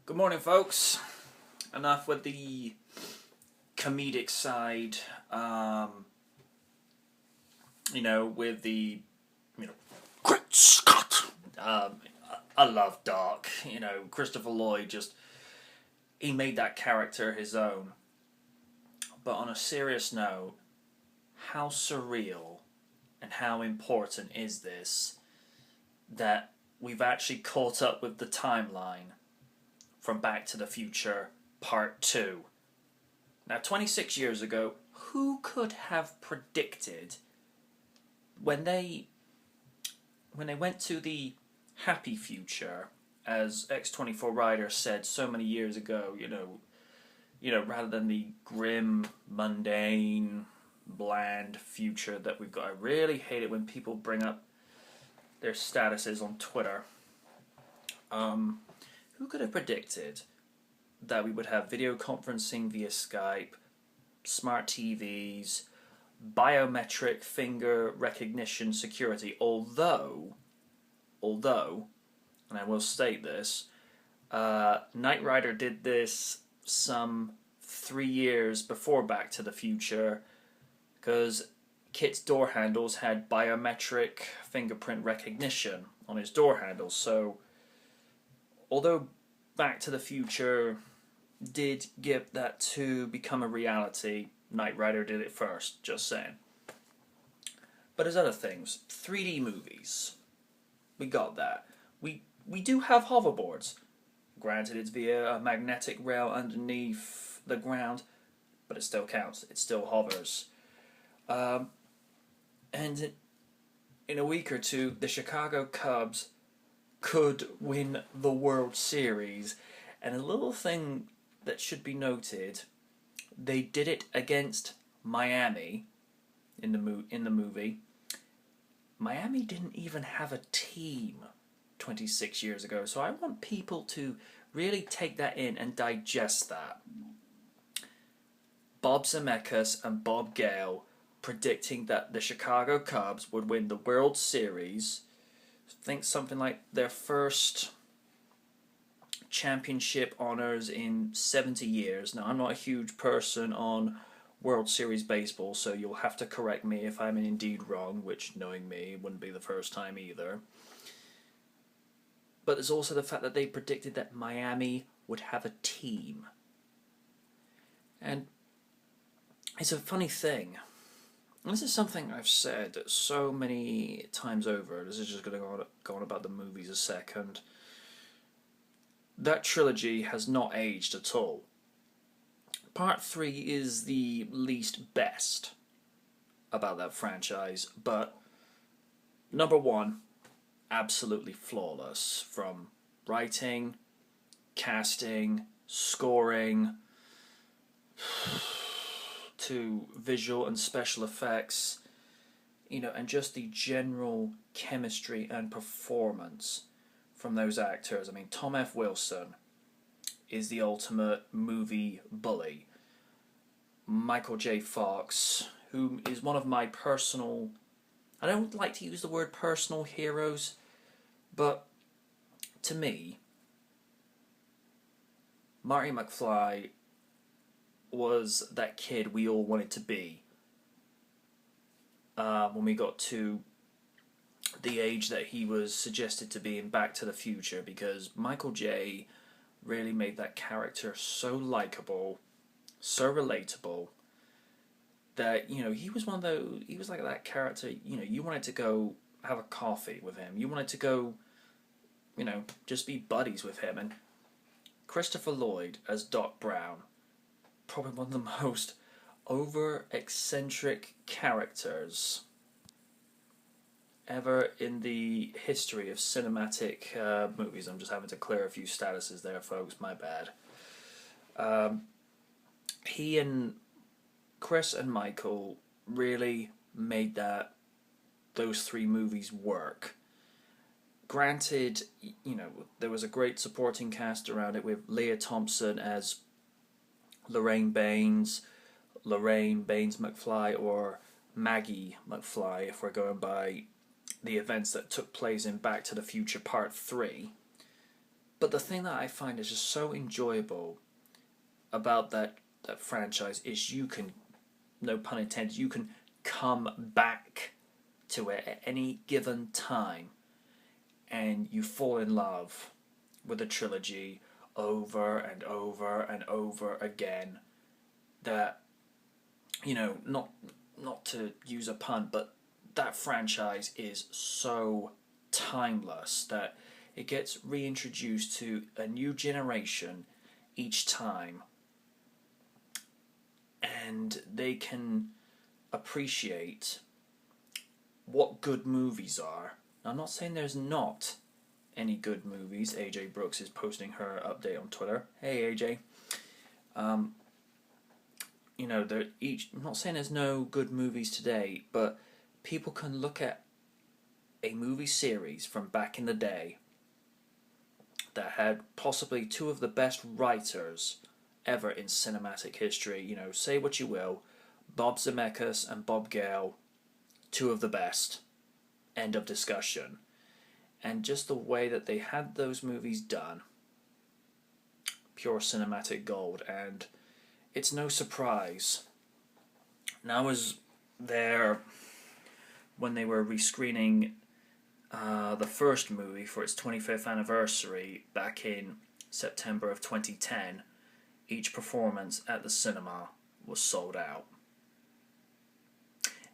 Good morning, folks. Enough with the comedic side. With the, Great Scott. I love Dark. Christopher Lloyd he made that character his own. But on a serious note, how surreal and how important is this that we've actually caught up with the timeline from Back to the Future Part 2. Now, 26 years ago, who could have predicted when they went to the happy future, as X-24 Rider said so many years ago, rather than the grim, mundane, bland future that we've got. I really hate it when people bring up their statuses on Twitter. Who could have predicted that we would have video conferencing via Skype, smart TVs, biometric finger recognition security, although, and I will state this, Knight Rider did this some 3 years before Back to the Future, because KITT's door handles had biometric fingerprint recognition on his door handles. So, although Back to the Future did get that to become a reality, Knight Rider did it first, just saying. But there's other things. 3D movies. We got that. We do have hoverboards. Granted, it's via a magnetic rail underneath the ground, but it still counts. It still hovers. And in a week or two, the Chicago Cubs could win the World Series. And a little thing that should be noted, they did it against Miami in the movie. Miami didn't even have a team 26 years ago, so I want people to really take that in and digest that. Bob Zemeckis and Bob Gale predicting that the Chicago Cubs would win the World Series. I think something like their first championship honors in 70 years. Now, I'm not a huge person on World Series baseball, so you'll have to correct me if I'm indeed wrong, which, knowing me, wouldn't be the first time either. But there's also the fact that they predicted that Miami would have a team. And it's a funny thing. And this is something I've said so many times over. This is just going to go on about the movies a second. That trilogy has not aged at all. Part 3 is the least best about that franchise, but number 1, absolutely flawless. From writing, casting, scoring, to visual and special effects, and just the general chemistry and performance from those actors. I mean, Tom F. Wilson is the ultimate movie bully. Michael J. Fox, who is one of my personal, I don't like to use the word personal heroes, but to me, Marty McFly was that kid we all wanted to be when we got to the age that he was suggested to be in Back to the Future, because Michael J. really made that character so likable, so relatable, that, he was one of those, he was like that character, you wanted to go have a coffee with him, you wanted to go, just be buddies with him. And Christopher Lloyd as Doc Brown, probably one of the most over-eccentric characters ever in the history of cinematic movies. I'm just having to clear a few statuses there, folks, my bad. He and Chris and Michael really made those 3 movies work. Granted, there was a great supporting cast around it, with Leah Thompson as Lorraine Baines McFly, or Maggie McFly, if we're going by the events that took place in Back to the Future Part 3. But the thing that I find is just so enjoyable about that franchise is you can, no pun intended, you can come back to it at any given time and you fall in love with a trilogy over and over and over again. That, not to use a pun, but that franchise is so timeless that it gets reintroduced to a new generation each time, and they can appreciate what good movies are. Now, I'm not saying there's not any good movies. AJ Brooks is posting her update on Twitter. Hey AJ. I'm not saying there's no good movies today, but people can look at a movie series from back in the day that had possibly two of the best writers ever in cinematic history. Say what you will, Bob Zemeckis and Bob Gale, two of the best. End of discussion. And just the way that they had those movies done, pure cinematic gold. And it's no surprise. And I was there when they were rescreening the first movie for its 25th anniversary back in September of 2010. Each performance at the cinema was sold out.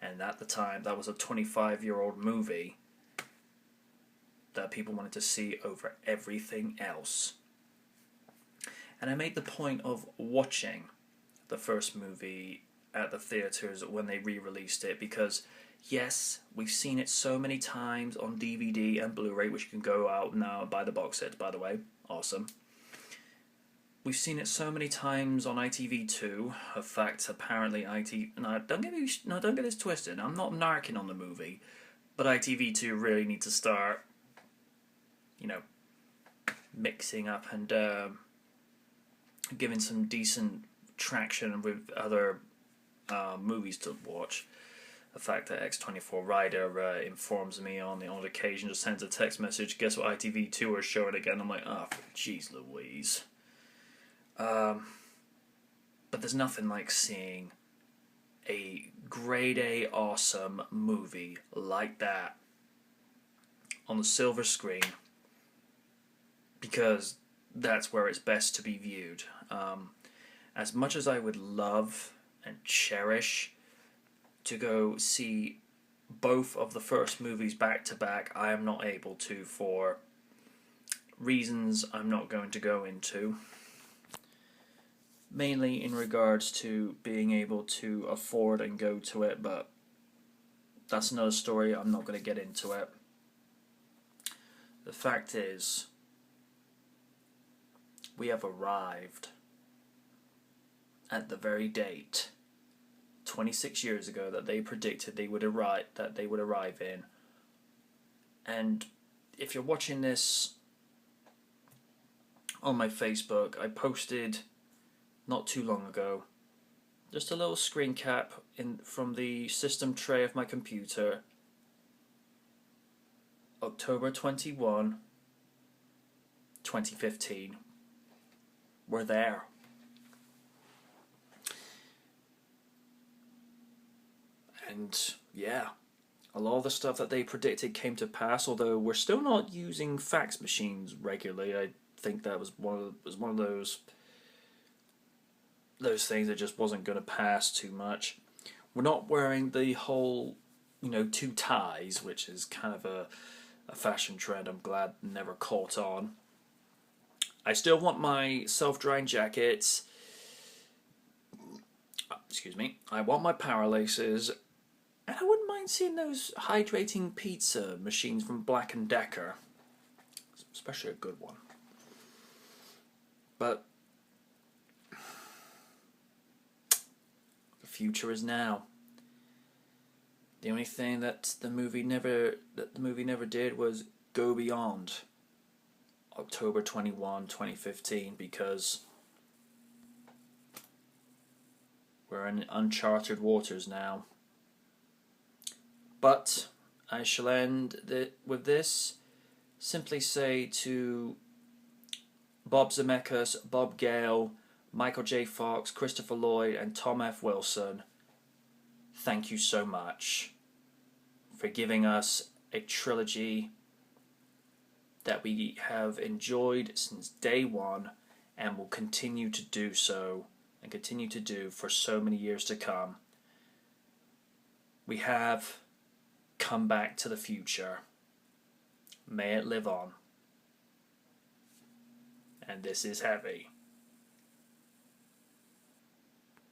And at the time, that was a 25-year-old movie that people wanted to see over everything else. And I made the point of watching the first movie at the theaters when they re-released it, because yes, we've seen it so many times on DVD and Blu-ray, which you can go out now and buy the box set, by the way. Awesome. We've seen it so many times on ITV2. In fact, apparently don't get this twisted. I'm not narking on the movie, but ITV2 really need to start, mixing up and giving some decent traction with other movies to watch. The fact that X24 Rider informs me on the odd occasion, just sends a text message, guess what ITV2 are showing again? I'm like, jeez Louise. But there's nothing like seeing a grade A awesome movie like that on the silver screen, because that's where it's best to be viewed. As much as I would love and cherish to go see both of the first movies back to back, I am not able to for reasons I'm not going to go into. Mainly in regards to being able to afford and go to it, but that's another story. I'm not going to get into it. The fact is, we have arrived at the very date 26 years ago that they predicted they would arrive in. And if you're watching this on my Facebook, I posted not too long ago just a little screen cap from the system tray of my computer. October 21, 2015. We're there. And yeah, a lot of the stuff that they predicted came to pass, although we're still not using fax machines regularly. I think that was one of those things that just wasn't going to pass too much. We're not wearing the whole, two ties, which is kind of a fashion trend I'm glad never caught on. I still want my self-drying jackets. Excuse me. I want my power laces. And I wouldn't mind seeing those hydrating pizza machines from Black & Decker. Especially a good one. But the future is now. The only thing that the movie never did was go beyond October 21, 2015, because we're in uncharted waters now. But I shall end with this. Simply say to Bob Zemeckis, Bob Gale, Michael J. Fox, Christopher Lloyd, and Tom F. Wilson, thank you so much for giving us a trilogy that we have enjoyed since day one and will continue to do so and continue to do for so many years to come. We have come back to the future. May it live on. And this is heavy.